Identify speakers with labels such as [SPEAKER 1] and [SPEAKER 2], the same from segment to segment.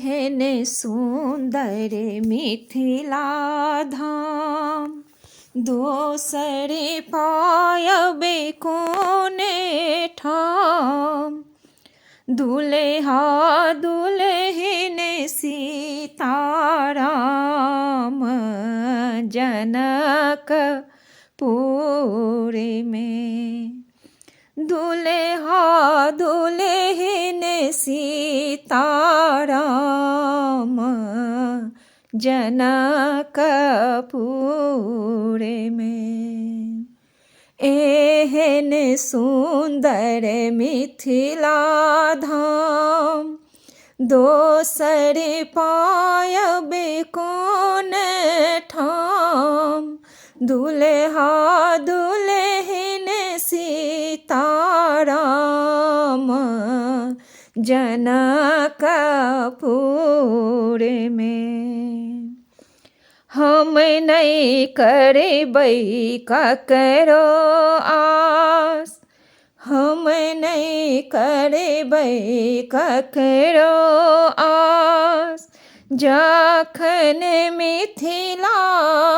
[SPEAKER 1] एहन सुंदर मिथिला धाम दोसरे पायबे कोने ठाम। दुल्हा दुल्हिन सीताराम जनकपुर में। दुल्हा दुल्हिन सीताराम जनकपुर में। एहन सुंदर मिथिला धाम दोसरे पायबे कोन ठाम। दुल्हा दुल्हिन सीताराम जनकपुर में। हम नहीं करबै ककरो आस, हम नहीं करबै ककरो आस। जखन मिथिला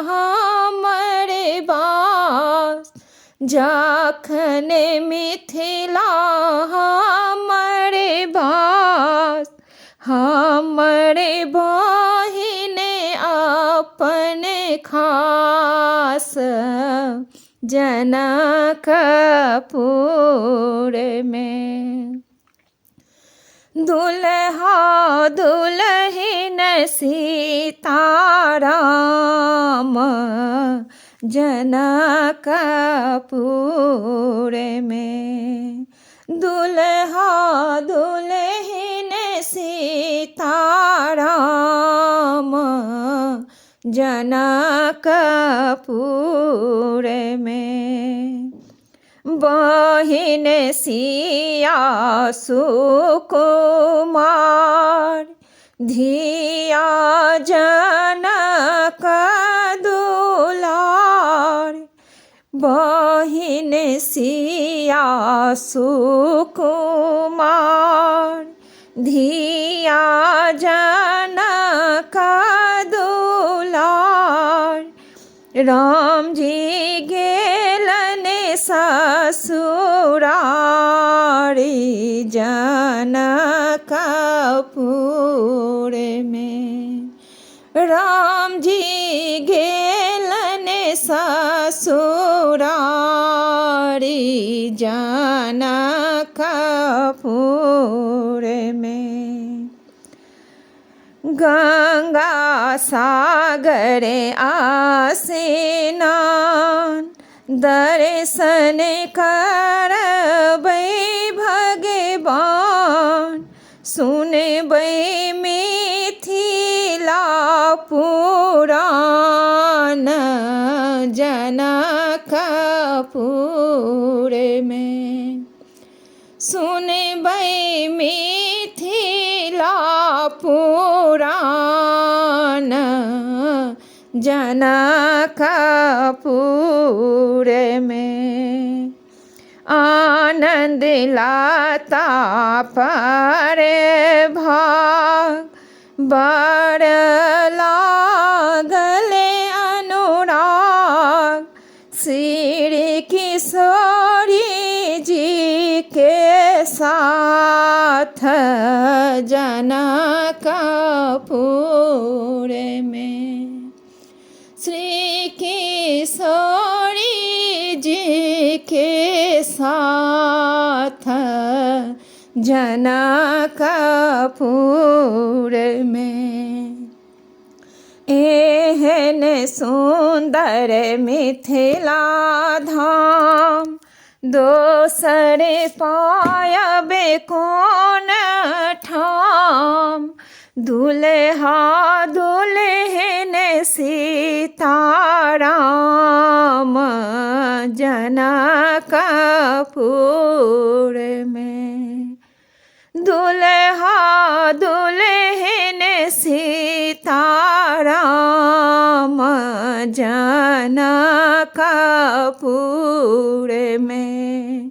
[SPEAKER 1] हमर बास, जखन मिथिला हमर बास। हमर बहिन अपन खास जनकपुर में। दुल्हा दुल्हिन सीताराम जनकपुर में। दुल्हा दुल्हिन सीताराम जनकपुर में। बहिन सिया सुकुमार धिया जनक दुलार। बहिन सिया सुकुमार धिया जनक दुलार। राम जी गेलन ससुरारी जनकपुर में। राम जी गेलन ससुरारी जनकपुर में। गंगा सागर आस्नान दर्शन करबै भगवान। सुनबै मिथिला पुराण जनकपुर में। सुनबै मिथिला पुराण जनकपुर में। आनंद लाता पर भाग बड़ लागल अनुराग। श्री किशोरी जी के साथ जनकपुर में। श्री किशोरी जी के साथ जनकपुर में। एहन सुंदर मिथिला धाम दोसरे पायबे कोन ठाम। दुल्हा दुल्हिन सीताराम जनकपुर में। दुल्हा दुल्हिन सीताराम जनकपुर में।